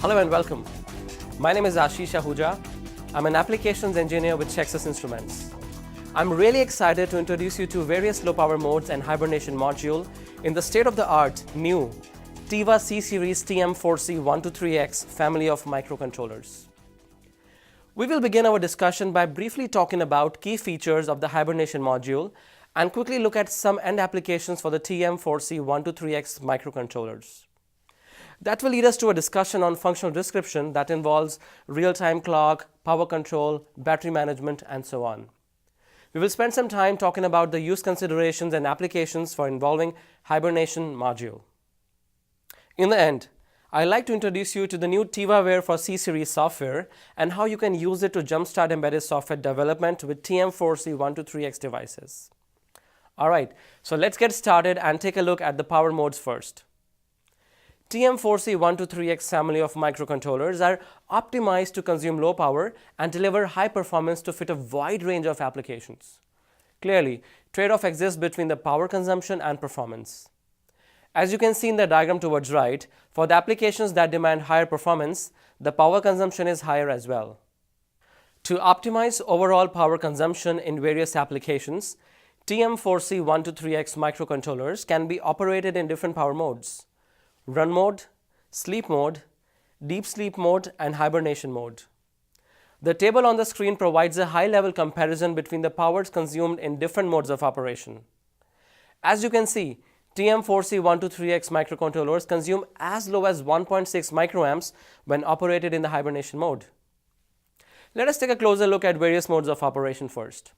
Hello and welcome. My name is Ashish Ahuja. I'm an applications engineer with Texas Instruments. I'm really excited to introduce you to various low-power modes and Hibernation Module in the state-of-the-art new Tiva C-Series TM4C123X family of microcontrollers. We will begin our discussion by briefly talking about key features of the Hibernation Module and quickly look at some end applications for the TM4C123X microcontrollers. That will lead us to a discussion on functional description that involves real-time clock, power control, battery management, and so on. We will spend some time talking about the use considerations and applications for involving Hibernation Module. In the end, I'd like to introduce you to the new TivaWare for C-Series software and how you can use it to jumpstart embedded software development with TM4C123X devices. Alright, so let's get started and take a look at the power modes first. TM4C123X family of microcontrollers are optimized to consume low power and deliver high performance to fit a wide range of applications. Clearly, trade-off exists between the power consumption and performance. As you can see in the diagram towards right, for the applications that demand higher performance, the power consumption is higher as well. To optimize overall power consumption in various applications, TM4C123X microcontrollers can be operated in different power modes: run mode, sleep mode, deep sleep mode, and hibernation mode. The table on the screen provides a high-level comparison between the powers consumed in different modes of operation. As you can see, TM4C123X microcontrollers consume as low as 1.6 microamps when operated in the hibernation mode. Let us take a closer look at various modes of operation first.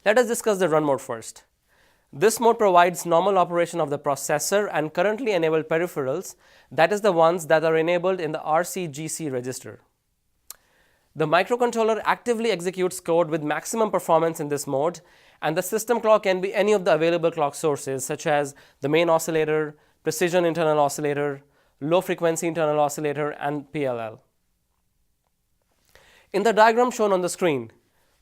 Let us discuss the run mode first. This mode provides normal operation of the processor and currently enabled peripherals, that is the ones that are enabled in the RCGC register. The microcontroller actively executes code with maximum performance in this mode, and the system clock can be any of the available clock sources such as the main oscillator, precision internal oscillator, low frequency internal oscillator, and PLL. In the diagram shown on the screen,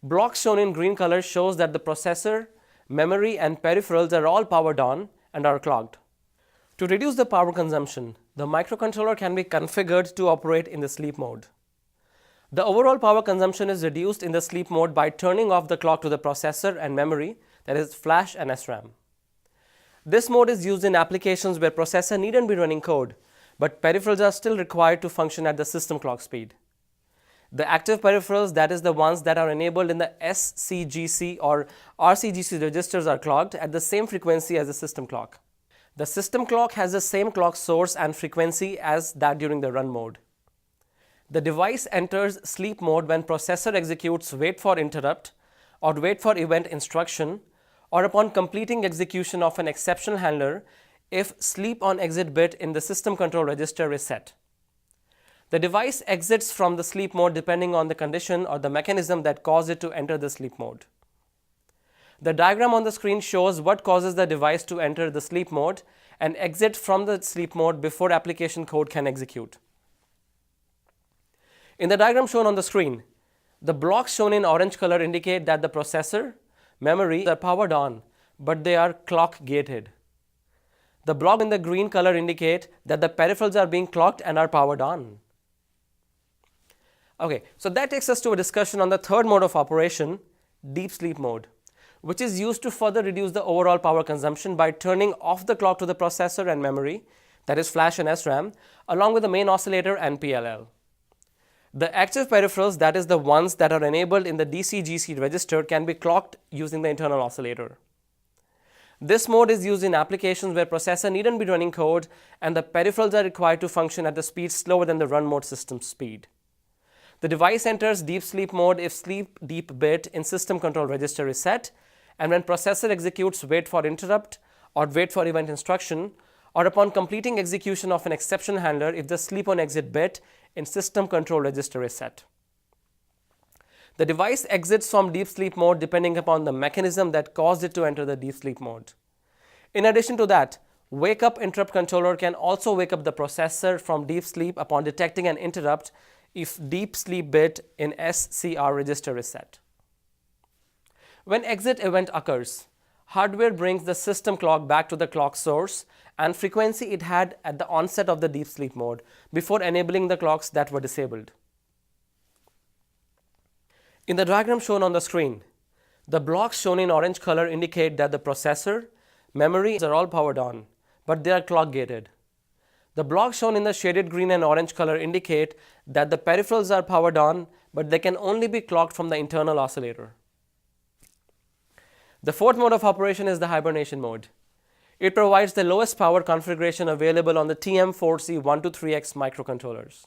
blocks shown in green color shows that the processor, memory, and peripherals are all powered on and are clocked. To reduce the power consumption, the microcontroller can be configured to operate in the sleep mode. The overall power consumption is reduced in the sleep mode by turning off the clock to the processor and memory, that is flash and SRAM. This mode is used in applications where processor needn't be running code, but peripherals are still required to function at the system clock speed. The active peripherals, that is the ones that are enabled in the SCGC or RCGC registers, are clocked at the same frequency as the system clock. The system clock has the same clock source and frequency as that during the run mode. The device enters sleep mode when processor executes wait for interrupt or wait for event instruction, or upon completing execution of an exception handler if sleep on exit bit in the system control register is set. The device exits from the sleep mode depending on the condition or the mechanism that caused it to enter the sleep mode. The diagram on the screen shows what causes the device to enter the sleep mode and exit from the sleep mode before application code can execute. In the diagram shown on the screen, the blocks shown in orange color indicate that the processor, memory are powered on, but they are clock gated. The block in the green color indicate that the peripherals are being clocked and are powered on. Okay, so that takes us to a discussion on the third mode of operation, deep sleep mode, which is used to further reduce the overall power consumption by turning off the clock to the processor and memory, that is flash and SRAM, along with the main oscillator and PLL. The active peripherals, that is the ones that are enabled in the DCGC register, can be clocked using the internal oscillator. This mode is used in applications where processor needn't be running code and the peripherals are required to function at the speed slower than the run mode system speed. The device enters deep sleep mode if sleep deep bit in system control register is set, and when processor executes wait for interrupt or wait for event instruction, or upon completing execution of an exception handler if the sleep on exit bit in system control register is set. The device exits from deep sleep mode depending upon the mechanism that caused it to enter the deep sleep mode. In addition to that, wake up interrupt controller can also wake up the processor from deep sleep upon detecting an interrupt if deep sleep bit in SCR register is set. When exit event occurs, hardware brings the system clock back to the clock source and frequency it had at the onset of the deep sleep mode before enabling the clocks that were disabled. In the diagram shown on the screen, the blocks shown in orange color indicate that the processor, memory are all powered on, but they are clock gated. The blocks shown in the shaded green and orange color indicate that the peripherals are powered on, but they can only be clocked from the internal oscillator. The fourth mode of operation is the hibernation mode. It provides the lowest power configuration available on the TM4C123X microcontrollers.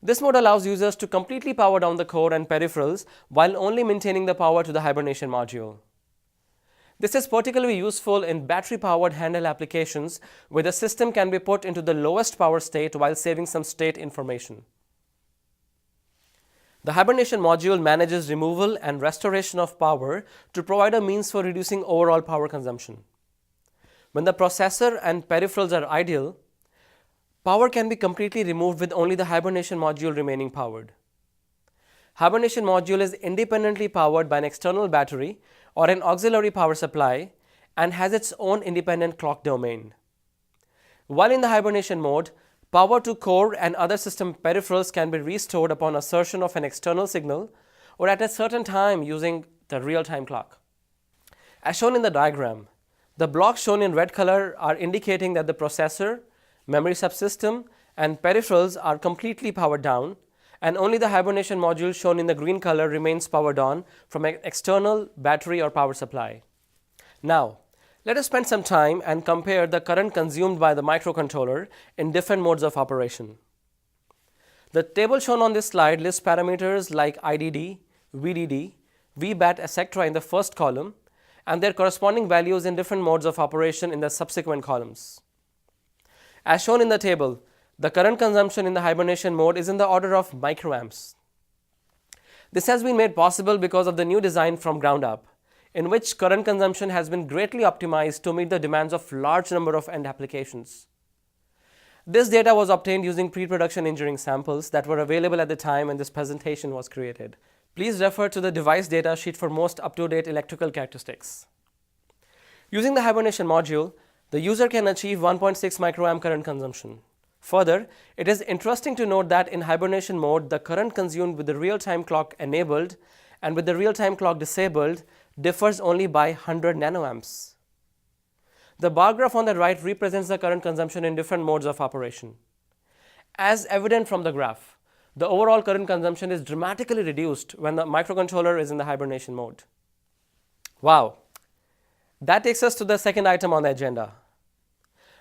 This mode allows users to completely power down the core and peripherals while only maintaining the power to the hibernation module. This is particularly useful in battery-powered handheld applications where the system can be put into the lowest power state while saving some state information. The Hibernation Module manages removal and restoration of power to provide a means for reducing overall power consumption. When the processor and peripherals are idle, power can be completely removed with only the Hibernation Module remaining powered. Hibernation Module is independently powered by an external battery or an auxiliary power supply and has its own independent clock domain. While in the hibernation mode, power to core and other system peripherals can be restored upon assertion of an external signal or at a certain time using the real-time clock. As shown in the diagram, the blocks shown in red color are indicating that the processor, memory subsystem, and peripherals are completely powered down, and only the hibernation module shown in the green color remains powered on from an external battery or power supply. Now, let us spend some time and compare the current consumed by the microcontroller in different modes of operation. The table shown on this slide lists parameters like IDD, VDD, VBAT, etc. in the first column and their corresponding values in different modes of operation in the subsequent columns. As shown in the table, the current consumption in the hibernation mode is in the order of microamps. This has been made possible because of the new design from ground up, in which current consumption has been greatly optimized to meet the demands of large number of end applications. This data was obtained using pre-production engineering samples that were available at the time when this presentation was created. Please refer to the device data sheet for most up-to-date electrical characteristics. Using the hibernation module, the user can achieve 1.6 microamp current consumption. Further, it is interesting to note that in hibernation mode, the current consumed with the real-time clock enabled and with the real-time clock disabled differs only by 100 nanoamps. The bar graph on the right represents the current consumption in different modes of operation. As evident from the graph, the overall current consumption is dramatically reduced when the microcontroller is in the hibernation mode. Wow! That takes us to the second item on the agenda.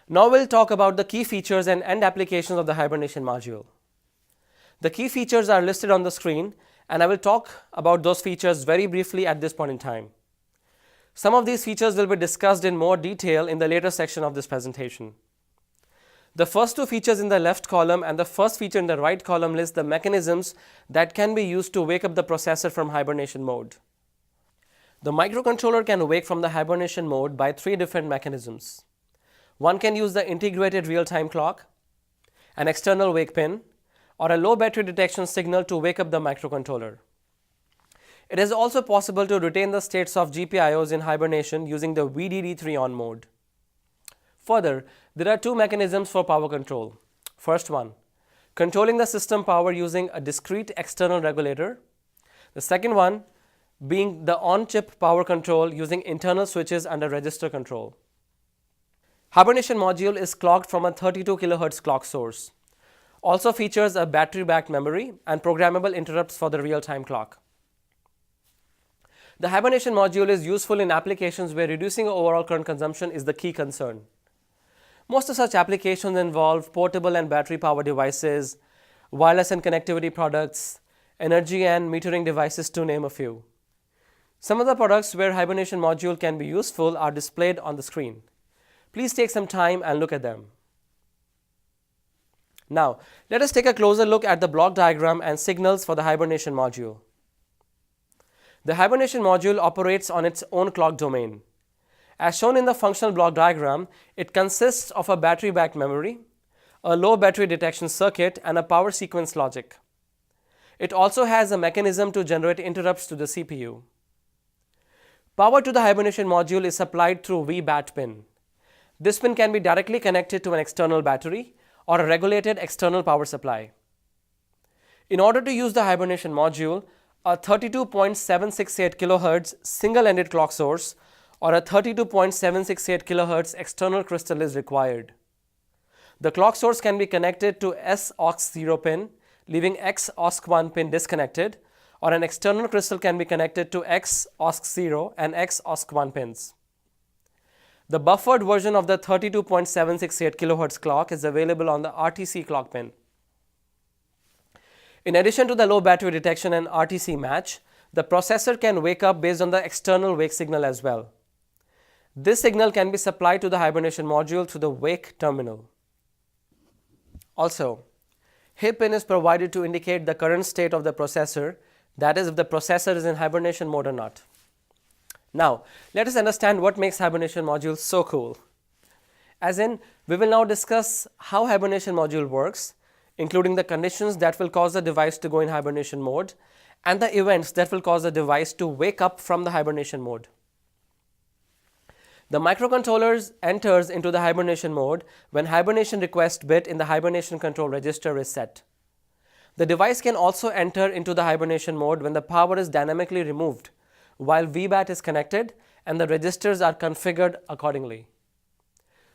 Now we'll talk about the key features and end applications of the hibernation module. The key features are listed on the screen, and I will talk about those features very briefly at this point in time. Some of these features will be discussed in more detail in the later section of this presentation. The first two features in the left column and the first feature in the right column list the mechanisms that can be used to wake up the processor from hibernation mode. The microcontroller can wake from the hibernation mode by three different mechanisms. One can use the integrated real-time clock, an external wake pin, or a low battery detection signal to wake up the microcontroller. It is also possible to retain the states of GPIOs in hibernation using the VDD3 on mode. Further, there are two mechanisms for power control. First one, controlling the system power using a discrete external regulator. The second one being the on-chip power control using internal switches under register control. Hibernation module is clocked from a 32 kHz clock source. Also features a battery-backed memory and programmable interrupts for the real-time clock. The hibernation module is useful in applications where reducing overall current consumption is the key concern. Most of such applications involve portable and battery-powered devices, wireless and connectivity products, energy and metering devices, to name a few. Some of the products where hibernation module can be useful are displayed on the screen. Please take some time and look at them. Now, let us take a closer look at the block diagram and signals for the hibernation module. The hibernation module operates on its own clock domain. As shown in the functional block diagram, it consists of a battery-backed memory, a low battery detection circuit, and a power sequence logic. It also has a mechanism to generate interrupts to the CPU. Power to the hibernation module is supplied through VBAT pin. This pin can be directly connected to an external battery or a regulated external power supply. In order to use the hibernation module, a 32.768 kHz single-ended clock source or a 32.768 kHz external crystal is required. The clock source can be connected to S-aux0 pin, leaving X-aux1 pin disconnected, or an external crystal can be connected to X-aux0 and X-aux1 pins. The buffered version of the 32.768 kHz clock is available on the RTC clock pin. In addition to the low battery detection and RTC match, the processor can wake up based on the external wake signal as well. This signal can be supplied to the hibernation module through the wake terminal. Also, HIB pin is provided to indicate the current state of the processor, that is, if the processor is in hibernation mode or not. Now, let us understand what makes hibernation module so cool. As in, we will now discuss how hibernation module works, including the conditions that will cause the device to go in hibernation mode and the events that will cause the device to wake up from the hibernation mode. The microcontroller enters into the hibernation mode when hibernation request bit in the hibernation control register is set. The device can also enter into the hibernation mode when the power is dynamically removed, while VBAT is connected and the registers are configured accordingly.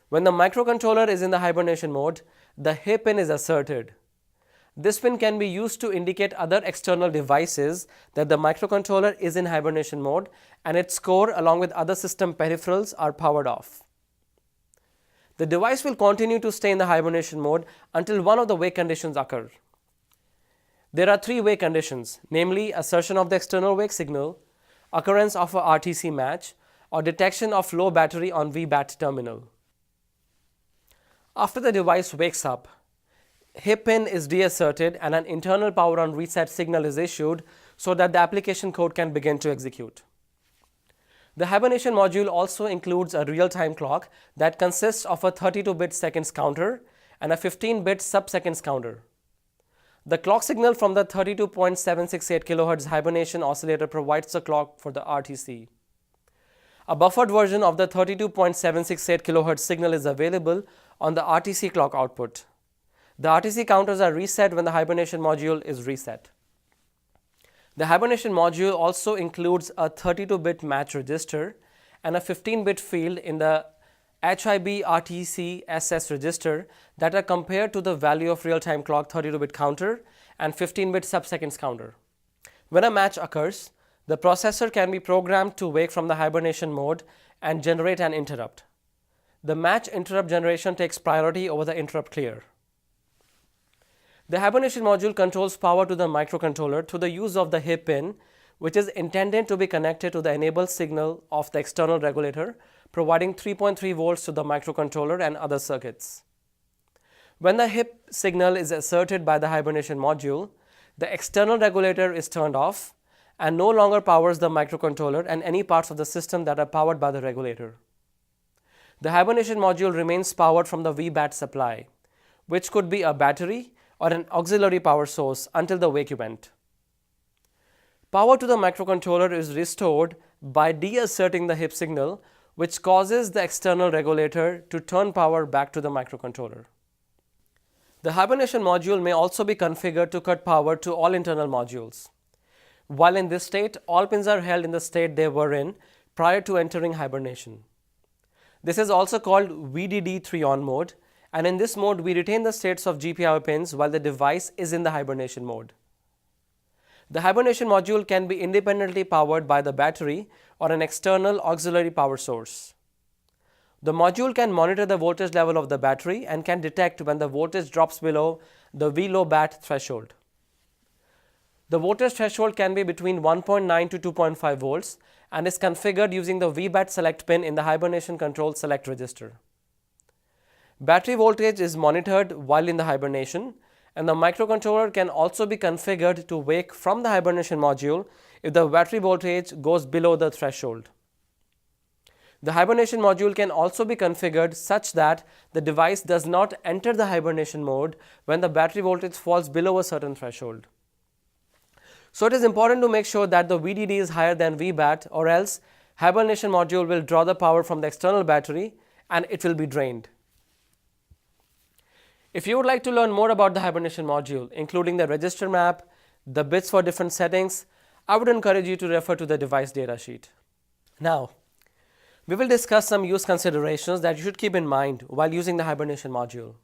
When the microcontroller is in the hibernation mode, the HIB pin is asserted. This pin can be used to indicate other external devices that the microcontroller is in hibernation mode and its core along with other system peripherals are powered off. The device will continue to stay in the hibernation mode until one of the wake conditions occur. There are three wake conditions, namely assertion of the external wake signal, occurrence of a RTC match, or detection of low battery on VBAT terminal. After the device wakes up, HIB pin is deasserted and an internal power on reset signal is issued so that the application code can begin to execute. The hibernation module also includes a real-time clock that consists of a 32-bit seconds counter and a 15-bit sub-seconds counter. The clock signal from the 32.768 kHz hibernation oscillator provides the clock for the RTC. A buffered version of the 32.768 kHz signal is available on the RTC clock output. The RTC counters are reset when the hibernation module is reset. The hibernation module also includes a 32-bit match register and a 15-bit field in the HIB RTC SS register that are compared to the value of real-time clock 32-bit counter and 15-bit sub-seconds counter. When a match occurs, the processor can be programmed to wake from the hibernation mode and generate an interrupt. The match interrupt generation takes priority over the interrupt clear. The hibernation module controls power to the microcontroller through the use of the HIB pin, which is intended to be connected to the enable signal of the external regulator, providing 3.3 volts to the microcontroller and other circuits. When the HIB signal is asserted by the hibernation module, the external regulator is turned off and no longer powers the microcontroller and any parts of the system that are powered by the regulator. The hibernation module remains powered from the VBAT supply, which could be a battery or an auxiliary power source until the wake event. Power to the microcontroller is restored by deasserting the HIB signal, which causes the external regulator to turn power back to the microcontroller. The hibernation module may also be configured to cut power to all internal modules. While in this state, all pins are held in the state they were in prior to entering hibernation. This is also called VDD 3-on mode, and in this mode we retain the states of GPIO pins while the device is in the hibernation mode. The hibernation module can be independently powered by the battery or an external auxiliary power source. The module can monitor the voltage level of the battery and can detect when the voltage drops below the VLOW-BAT threshold. The voltage threshold can be between 1.9 to 2.5 volts and is configured using the VBAT select pin in the hibernation control select register. Battery voltage is monitored while in the hibernation, and the microcontroller can also be configured to wake from the hibernation module if the battery voltage goes below the threshold. The hibernation module can also be configured such that the device does not enter the hibernation mode when the battery voltage falls below a certain threshold. So it is important to make sure that the VDD is higher than VBAT, or else Hibernation Module will draw the power from the external battery and it will be drained. If you would like to learn more about the Hibernation Module, including the register map, the bits for different settings, I would encourage you to refer to the device datasheet. Now, we will discuss some use considerations that you should keep in mind while using the Hibernation Module.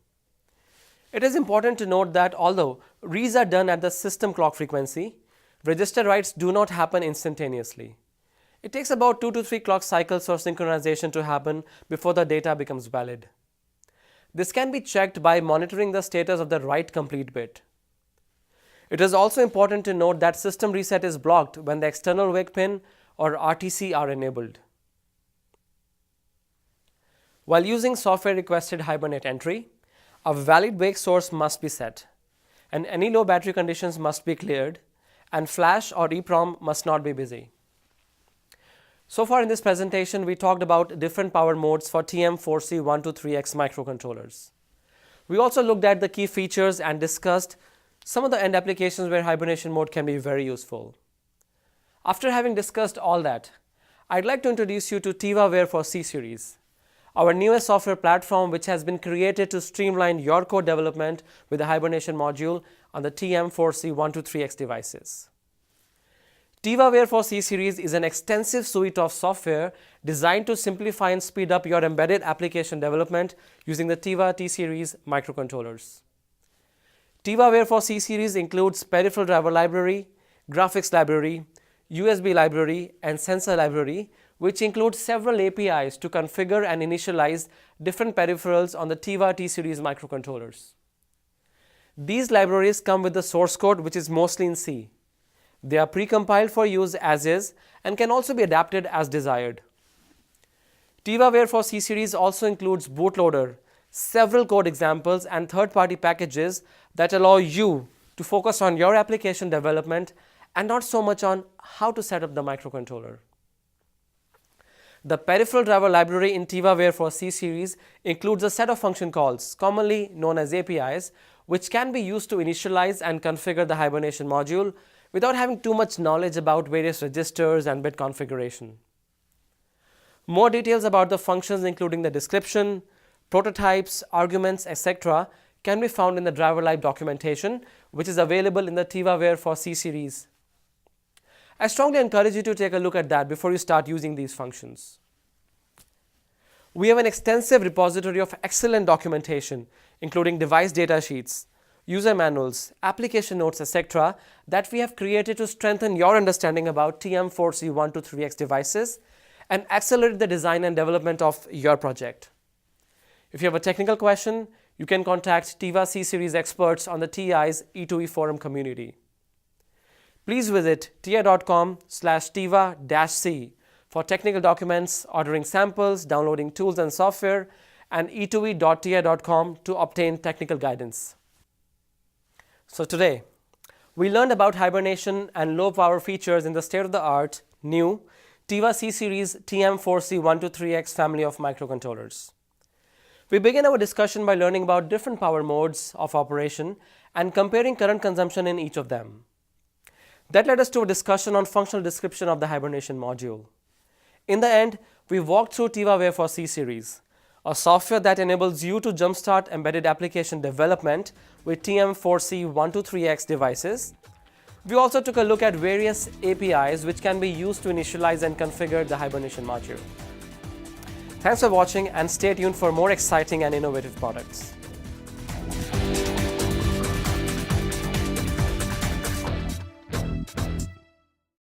It is important to note that although reads are done at the system clock frequency, register writes do not happen instantaneously. It takes about 2 to 3 clock cycles for synchronization to happen before the data becomes valid. This can be checked by monitoring the status of the write complete bit. It is also important to note that system reset is blocked when the external wake pin or RTC are enabled. While using software requested Hibernate entry, a valid wake source must be set, and any low battery conditions must be cleared, and flash or EEPROM must not be busy. So far in this presentation, we talked about different power modes for TM4C123X microcontrollers. We also looked at the key features and discussed some of the end applications where Hibernation mode can be very useful. After having discussed all that, I'd like to introduce you to TivaWare for C series, our newest software platform which has been created to streamline your code development with the Hibernation module on the TM4C123X devices. TivaWare for C series is an extensive suite of software designed to simplify and speed up your embedded application development using the Tiva T-series microcontrollers. TivaWare for C series includes Peripheral driver library, graphics library, USB library, and sensor library, which includes several APIs to configure and initialize different peripherals on the Tiva T-series microcontrollers. These libraries come with the source code, which is mostly in C. They are pre-compiled for use as is and can also be adapted as desired. TivaWare for C series also includes bootloader, several code examples, and third-party packages that allow you to focus on your application development and not so much on how to set up the microcontroller. The Peripheral driver library in TivaWare for C series includes a set of function calls, commonly known as APIs, which can be used to initialize and configure the Hibernation module without having too much knowledge about various registers and bit configuration. More details about the functions, including the description, prototypes, arguments, etc., can be found in the driver lib documentation, which is available in the TivaWare for C series. I strongly encourage you to take a look at that before you start using these functions. We have an extensive repository of excellent documentation, including device datasheets, user manuals, application notes, etc., that we have created to strengthen your understanding about TM4C123X devices and accelerate the design and development of your project. If you have a technical question, you can contact Tiva C series experts on the TI's E2E forum community. Please visit tia.com/tiva-c for technical documents, ordering samples, downloading tools and software, and e2e.tia.com to obtain technical guidance. So today, we learned about hibernation and low power features in the state-of-the-art, new Tiva C series TM4C123X family of microcontrollers. We begin our discussion by learning about different power modes of operation and comparing current consumption in each of them. That led us to a discussion on functional description of the Hibernation module. In the end, we walked through TivaWare for C series, a software that enables you to jumpstart embedded application development with TM4C123X devices. We also took a look at various APIs which can be used to initialize and configure the Hibernation module. Thanks for watching and stay tuned for more exciting and innovative products.